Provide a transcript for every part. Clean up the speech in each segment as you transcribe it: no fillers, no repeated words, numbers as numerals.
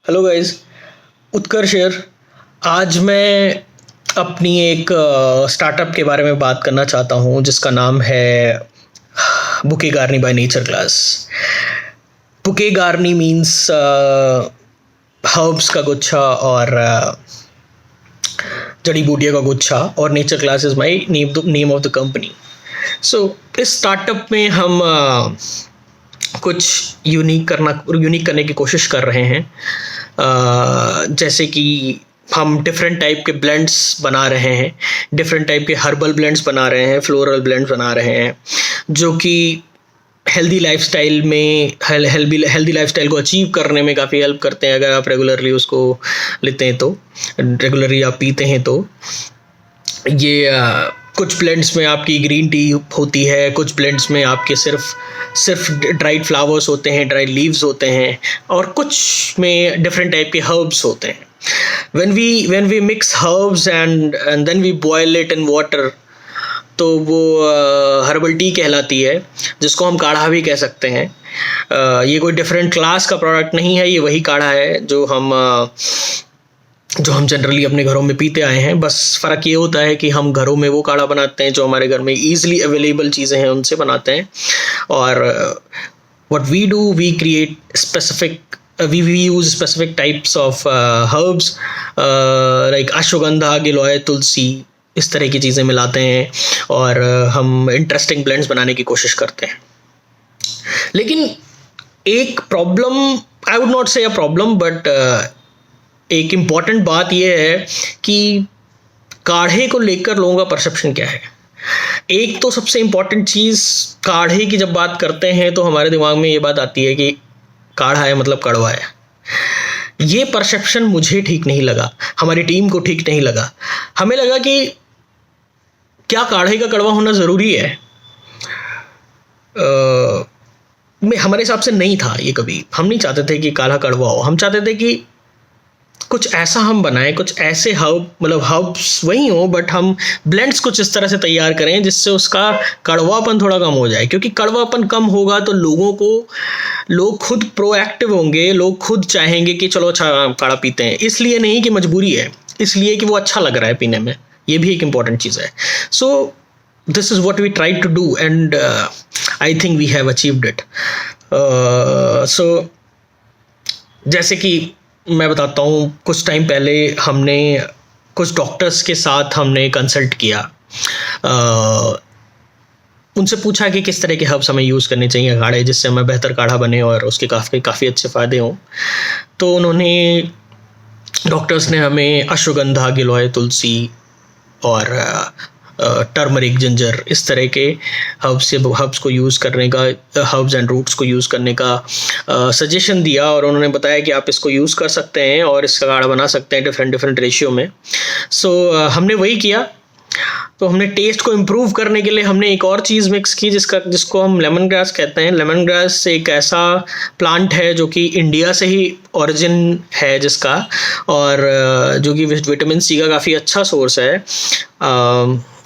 Hello guys. Utkarsh here. आज मैं अपनी एक स्टार्टअप के बारे में बात करना चाहता हूँ जिसका नाम है bouquet garni by Nature Class. Bouquet garni means herbs का गुच्छा और जड़ी बूटियों का गुच्छा, और Nature Class is my name of the company. So इस स्टार्टअप में हम कुछ यूनिक करने की कोशिश कर रहे हैं। जैसे कि हम डिफरेंट टाइप के ब्लेंड्स बना रहे हैं, डिफरेंट टाइप के हर्बल ब्लेंड्स बना रहे हैं, फ्लोरल ब्लेंड्स बना रहे हैं, जो कि हेल्दी लाइफस्टाइल में हेल्दी लाइफस्टाइल को अचीव करने में काफ़ी हेल्प करते हैं। अगर आप रेगुलरली उसको लेते हैं, तो रेगुलरली आप पीते हैं, तो ये कुछ ब्लेंड्स में आपकी ग्रीन टी होती है, कुछ ब्लेंड्स में आपके सिर्फ ड्राइड फ्लावर्स होते हैं, ड्राइड लीव्स होते हैं, और कुछ में डिफरेंट टाइप के हर्ब्स होते हैं। when we mix herbs and then we boil it in water, तो वो हर्बल टी कहलाती है, जिसको हम काढ़ा भी कह सकते हैं। ये कोई डिफरेंट क्लास का प्रोडक्ट नहीं है, ये वही काढ़ा है जो हम जनरली अपने घरों में पीते आए हैं। बस फ़र्क ये होता है कि हम घरों में वो काढ़ा बनाते हैं जो हमारे घर में ईजिली अवेलेबल चीज़ें हैं उनसे बनाते हैं। और what we do, we create specific we use specific types of herbs like ashwagandha, गिलोय, तुलसी, इस तरह की चीज़ें मिलाते हैं और हम इंटरेस्टिंग ब्लेंड्स बनाने की कोशिश करते हैं। लेकिन एक प्रॉब्लम, आई वुड नॉट से अ प्रॉब्लम, बट एक इम्पॉर्टेंट बात यह है कि काढ़े को लेकर लोगों का परसेप्शन क्या है। एक तो सबसे इम्पॉर्टेंट चीज़, काढ़े की जब बात करते हैं तो हमारे दिमाग में ये बात आती है कि काढ़ा है मतलब कड़वा है। ये परसेप्शन मुझे ठीक नहीं लगा, हमारी टीम को ठीक नहीं लगा। हमें लगा कि क्या काढ़े का कड़वा होना ज़रूरी है? हमारे हिसाब से नहीं था ये कभी। हम नहीं चाहते थे कि काढ़ा कड़वा हो, हम चाहते थे कि कुछ ऐसा हम बनाएं, कुछ ऐसे हर्ब्स वही हो, बट हम ब्लेंड्स कुछ इस तरह से तैयार करें जिससे उसका कड़वापन थोड़ा कम हो जाए। क्योंकि कड़वापन कम होगा तो लोग खुद प्रोएक्टिव होंगे, लोग खुद चाहेंगे कि चलो अच्छा काढ़ा पीते हैं। इसलिए नहीं कि मजबूरी है, इसलिए कि वो अच्छा लग रहा है पीने में। ये भी एक इम्पॉर्टेंट चीज़ है। So this is what we try to do and I think we have achieved it. So जैसे कि मैं बताता हूँ, कुछ टाइम पहले हमने कुछ डॉक्टर्स के साथ हमने कंसल्ट किया। उनसे पूछा कि किस तरह के हर्ब्स हमें यूज़ करने चाहिए काढ़े, जिससे हमें बेहतर काढ़ा बने और उसके काफ़ी अच्छे फ़ायदे हों। तो डॉक्टर्स ने हमें अश्वगंधा, गिलोय, तुलसी और टर्मरिक, जिंजर, इस तरह के हर्ब्स को यूज़ करने का, हर्ब्स एंड रूट्स को यूज़ करने का सजेशन दिया। और उन्होंने बताया कि आप इसको यूज़ कर सकते हैं और इसका काढ़ा बना सकते हैं डिफरेंट रेशियो में। सो हमने वही किया। तो हमने टेस्ट को इम्प्रूव करने के लिए हमने एक और चीज़ मिक्स की जिसको हम लेमन ग्रास कहते हैं। लेमन ग्रास एक ऐसा प्लांट है जो कि इंडिया से ही ओरिजिन है जिसका, और जो कि विटामिन सी का काफ़ी अच्छा सोर्स है।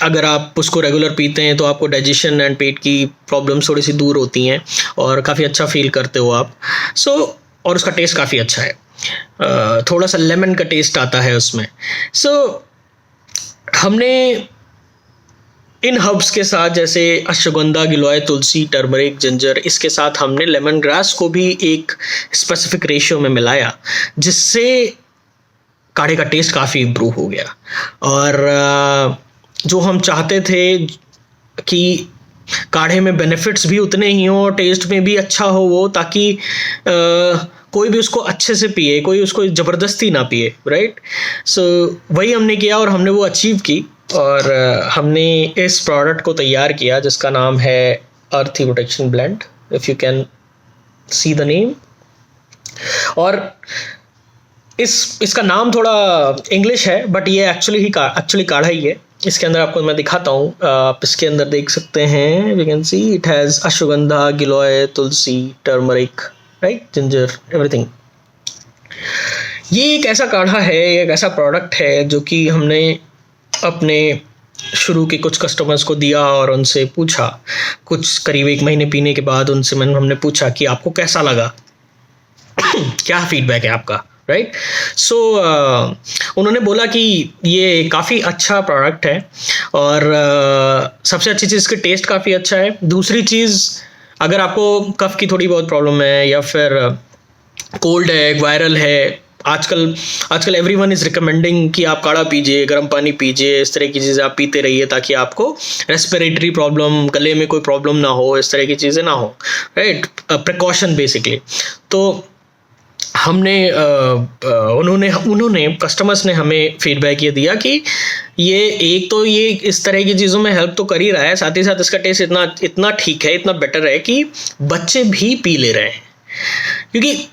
अगर आप उसको रेगुलर पीते हैं तो आपको डाइजेशन एंड पेट की प्रॉब्लम्स थोड़ी सी दूर होती हैं और काफ़ी अच्छा फील करते हो आप। और उसका टेस्ट काफ़ी अच्छा है, थोड़ा सा लेमन का टेस्ट आता है उसमें। हमने इन हर्ब्स के साथ, जैसे अश्वगंधा, गिलोय, तुलसी, टर्मरिक, जिंजर, इसके साथ हमने लेमन ग्रास को भी एक स्पेसिफिक रेशियो में मिलाया, जिससे काढ़े का टेस्ट काफ़ी इम्प्रूव हो गया। और जो हम चाहते थे कि काढ़े में बेनिफिट्स भी उतने ही हों और टेस्ट में भी अच्छा हो वो, ताकि कोई भी उसको अच्छे से पिए, कोई उसको ज़बरदस्ती ना पिए, राइट। सो वही हमने किया और हमने वो अचीव की। और हमने इस प्रोडक्ट को तैयार किया जिसका नाम है अर्थी protection blend, if you can see the name. और इसका नाम थोड़ा इंग्लिश है, बट ये एक्चुअली काढ़ा ही है। इसके अंदर आपको मैं दिखाता हूँ, आप इसके अंदर देख सकते हैं, you can see it has ashwagandha, giloy, Tulsi, turmeric, right, ginger, everything. ये एक ऐसा काढ़ा है, एक ऐसा प्रोडक्ट है जो कि हमने अपने शुरू के कुछ कस्टमर्स को दिया और उनसे पूछा, कुछ करीब 1 महीने पीने के बाद हमने पूछा कि आपको कैसा लगा, क्या फीडबैक है आपका। राइट। सो उन्होंने बोला कि ये काफ़ी अच्छा प्रोडक्ट है और सबसे अच्छी चीज़ इसका टेस्ट काफ़ी अच्छा है। दूसरी चीज़, अगर आपको कफ की थोड़ी बहुत प्रॉब्लम है या फिर कोल्ड है, वायरल है, आजकल आजकल एवरीवन इज़ रिकमेंडिंग कि आप काढ़ा पीजिए, गर्म पानी पीजिए, इस तरह की चीज़ें आप पीते रहिए ताकि आपको रेस्पिरेटरी प्रॉब्लम, गले में कोई प्रॉब्लम ना हो, इस तरह की चीज़ें ना हो, राइट, प्रिकॉशन बेसिकली। तो हमने उन्होंने कस्टमर्स ने हमें फीडबैक ये दिया कि ये एक तो ये इस तरह की चीज़ों में हेल्प तो कर ही रहा है, साथ ही साथ इसका टेस्ट इतना इतना ठीक है, इतना बेटर है कि बच्चे भी पी ले रहे हैं। क्योंकि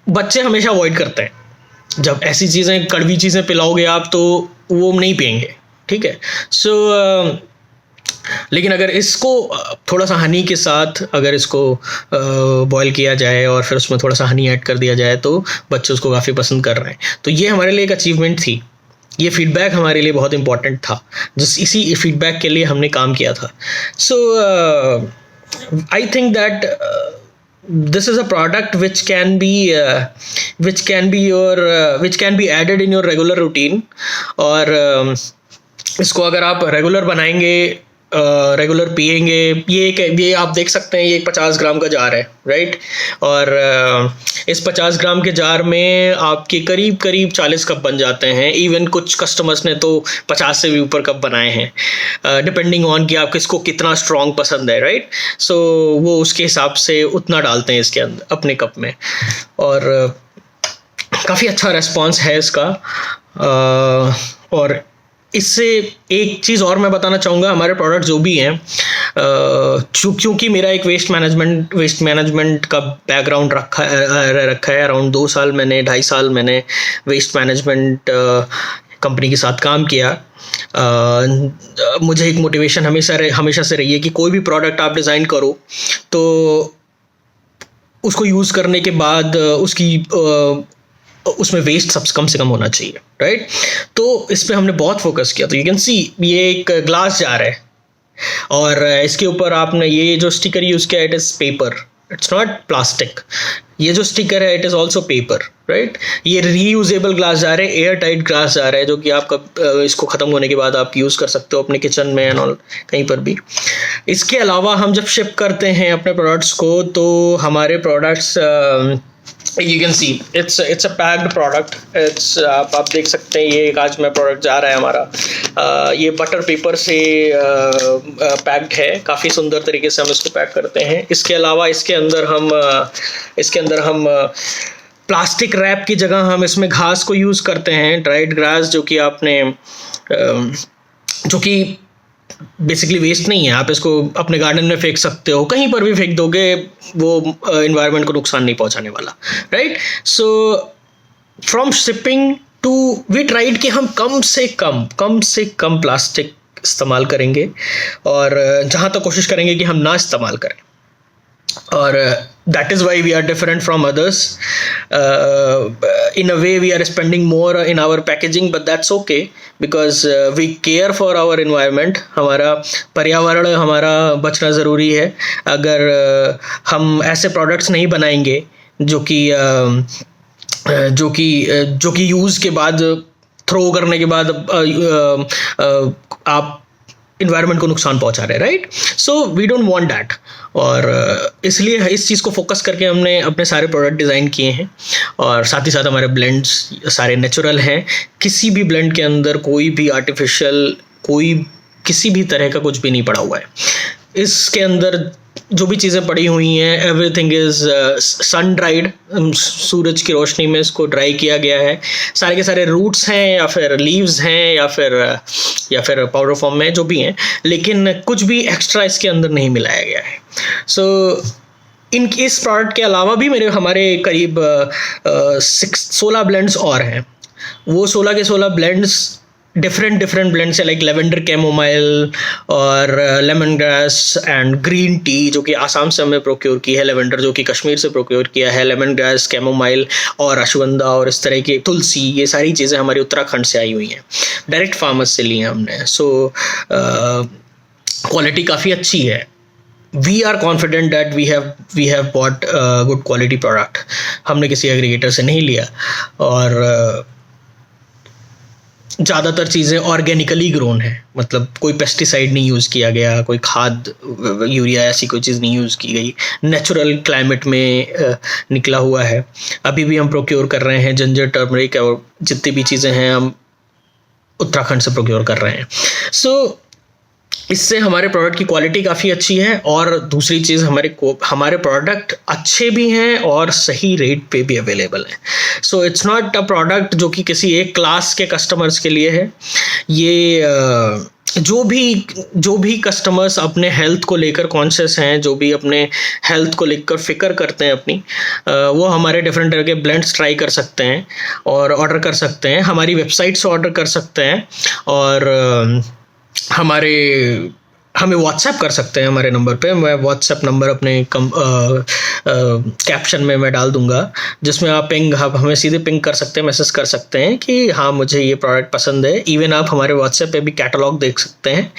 बच्चे हमेशा अवॉइड करते हैं, जब ऐसी चीज़ें, कड़वी चीज़ें पिलाओगे आप तो वो नहीं पियेंगे, ठीक है। सो लेकिन अगर इसको थोड़ा सा हनी के साथ अगर इसको बॉईल किया जाए और फिर उसमें थोड़ा सा हनी ऐड कर दिया जाए तो बच्चे उसको काफ़ी पसंद कर रहे हैं। तो ये हमारे लिए एक अचीवमेंट थी, ये फीडबैक हमारे लिए बहुत इंपॉर्टेंट था, इसी फीडबैक के लिए हमने काम किया था। So I think that this is a product which can be added in your regular routine। और इसको अगर आप रेगुलर बनाएंगे, रेगुलर पिएंगे, ये आप देख सकते हैं, ये एक 50 ग्राम का जार है, राइट। और इस 50 ग्राम के जार में आपके करीब करीब 40 कप बन जाते हैं। इवन कुछ कस्टमर्स ने तो 50 से भी ऊपर कप बनाए हैं, डिपेंडिंग ऑन कि आप किसको कितना स्ट्रॉन्ग पसंद है, राइट। सो वो उसके हिसाब से उतना डालते हैं इसके अंदर अपने कप में, और काफ़ी अच्छा रेस्पॉन्स है इसका। और इससे एक चीज़ और मैं बताना चाहूँगा, हमारे प्रोडक्ट जो भी हैं, क्योंकि मेरा एक वेस्ट मैनेजमेंट का बैकग्राउंड रखा है, अराउंड 2 साल मैंने 2.5 साल मैंने वेस्ट मैनेजमेंट कंपनी के साथ काम किया। मुझे एक मोटिवेशन हमेशा से रही है कि कोई भी प्रोडक्ट आप डिज़ाइन करो तो उसको यूज़ करने के बाद उसमें वेस्ट सब कम से कम होना चाहिए, राइट। तो इस पे हमने बहुत फोकस किया। तो यू कैन सी ये एक ग्लास जार है और इसके ऊपर आपने ये जो स्टिकर यूज़ किया, it is paper, it's not plastic. ये जो स्टिकर है it is also paper, right. ये रीयूजेबल ग्लास जार है, एयर टाइट ग्लास जार है, जो कि आपका इसको ख़त्म होने के बाद आप यूज़ कर सकते हो अपने किचन में एंड ऑल, कहीं पर भी। इसके अलावा हम जब शिप करते हैं अपने प्रोडक्ट्स को, तो हमारे products you can see it's a packed product। आप देख सकते हैं, ये आज में प्रोडक्ट जा रहा है हमारा। ये बटर पेपर से पैक्ड है, काफ़ी सुंदर तरीके से हम इसको पैक करते हैं। इसके अलावा इसके अंदर हम प्लास्टिक रैप की जगह हम इसमें घास को यूज़ करते हैं, ड्राइड ग्रास, जो कि बेसिकली वेस्ट नहीं है। आप इसको अपने गार्डन में फेंक सकते हो, कहीं पर भी फेंक दोगे, वो एनवायरनमेंट को नुकसान नहीं पहुंचाने वाला, right. So from shipping to we tried कि हम कम से कम प्लास्टिक इस्तेमाल करेंगे और जहाँ तक कोशिश करेंगे कि हम ना इस्तेमाल करें। और that is why we are different from others। In a way we are spending more in our packaging, but that's okay because we care for our environment। हमारा पर्यावरण हमारा बचना ज़रूरी है। अगर हम ऐसे प्रोडक्ट्स नहीं बनाएंगे जो कि यूज़ के बाद, थ्रो करने के बाद आप इन्वायरमेंट को नुकसान पहुंचा रहे, right. So we don't want that. और इसलिए इस चीज़ को फोकस करके हमने अपने सारे प्रोडक्ट डिज़ाइन किए हैं। और साथ ही साथ हमारे ब्लेंड्स सारे नेचुरल हैं, किसी भी ब्लेंड के अंदर कोई भी आर्टिफिशियल, किसी भी तरह का कुछ भी नहीं पड़ा हुआ है। इसके अंदर जो भी चीज़ें पड़ी हुई हैं, एवरीथिंग इज़ सन ड्राइड, सूरज की रोशनी में इसको ड्राई किया गया है। सारे के सारे रूट्स हैं या फिर लीव्स हैं या फिर पाउडर फॉर्म में, जो भी हैं, लेकिन कुछ भी एक्स्ट्रा इसके अंदर नहीं मिलाया गया है। सो इस प्रोडक्ट के अलावा भी हमारे करीब 16 ब्लेंड्स और हैं। वो 16 के 16 ब्लेंड्स डिफरेंट ब्लेंड्स है, लाइक लेवेंडर कैमोमाइल और lemon grass and green tea, जो कि आसाम से हमने प्रोक्योर की है, लेवेंडर जो कि कश्मीर से प्रोक्योर किया है, लेमन ग्रास, कैमोमाइल और अश्वगंधा और इस तरह की तुलसी, ये सारी चीज़ें हमारी उत्तराखंड से आई हुई हैं, डायरेक्ट फार्मर्स से ली हैं हमने। सो क्वालिटी काफ़ी अच्छी है, we are confident that we have bought good quality product. हमने किसी एग्रीगेटर से नहीं लिया, और ज़्यादातर चीज़ें ऑर्गेनिकली ग्रोन है, मतलब कोई पेस्टिसाइड नहीं यूज़ किया गया, कोई खाद यूरिया ऐसी कोई चीज़ नहीं यूज़ की गई, नेचुरल क्लाइमेट में निकला हुआ है। अभी भी हम प्रोक्योर कर रहे हैं जिंजर, टर्मरिक और जितनी भी चीज़ें हैं हम उत्तराखंड से प्रोक्योर कर रहे हैं। सो इससे हमारे प्रोडक्ट की क्वालिटी काफ़ी अच्छी है, और दूसरी चीज़ हमारे प्रोडक्ट अच्छे भी हैं और सही रेट पे भी अवेलेबल हैं। So it's not a product जो कि किसी एक क्लास के कस्टमर्स के लिए है। ये जो भी कस्टमर्स अपने हेल्थ को लेकर कॉन्शियस हैं, जो भी अपने हेल्थ को लेकर फ़िक्र करते हैं अपनी, वो हमारे डिफरेंट तरह के ब्लेंड्स ट्राई कर सकते हैं और ऑर्डर कर सकते हैं। हमारी वेबसाइट से ऑर्डर कर सकते हैं, और हमें व्हाट्सएप कर सकते हैं हमारे नंबर पे। मैं व्हाट्सएप नंबर अपने कैप्शन में मैं डाल दूंगा, जिसमें आप हमें सीधे पिंग कर सकते हैं, मैसेज कर सकते हैं कि हाँ मुझे ये प्रोडक्ट पसंद है। इवन आप हमारे व्हाट्सएप पे भी कैटलॉग देख सकते हैं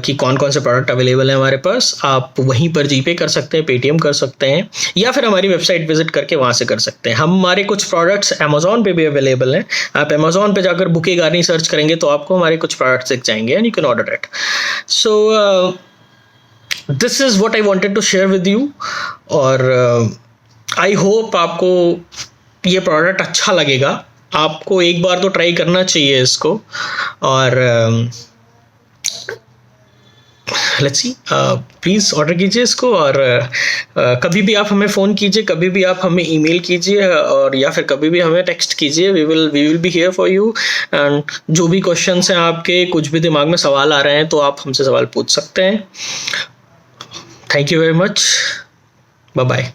कि कौन कौन से प्रोडक्ट अवेलेबल हैं हमारे पास। आप वहीं पर जीपे कर सकते हैं, पेटीएम कर सकते हैं, या फिर हमारी वेबसाइट विजिट करके वहाँ से कर सकते हैं। हमारे कुछ प्रोडक्ट्स अमेजोन पे भी अवेलेबल हैं। आप अमेजोन पे जाकर बुके गार्नी सर्च करेंगे तो आपको हमारे कुछ प्रोडक्ट्स दिख जाएंगे, and you can order it. So this is what I wanted to share with you, और I hope आपको ये प्रोडक्ट अच्छा लगेगा। आपको एक बार तो ट्राई करना चाहिए इसको, और लेट्स सी, प्लीज़ ऑर्डर कीजिए इसको। और कभी भी आप हमें फ़ोन कीजिए, कभी भी आप हमें ईमेल कीजिए, और या फिर कभी भी हमें टेक्स्ट कीजिए। We will be here for you. And जो भी क्वेश्चंस हैं आपके, कुछ भी दिमाग में सवाल आ रहे हैं तो आप हमसे सवाल पूछ सकते हैं। Thank you very much. Bye bye.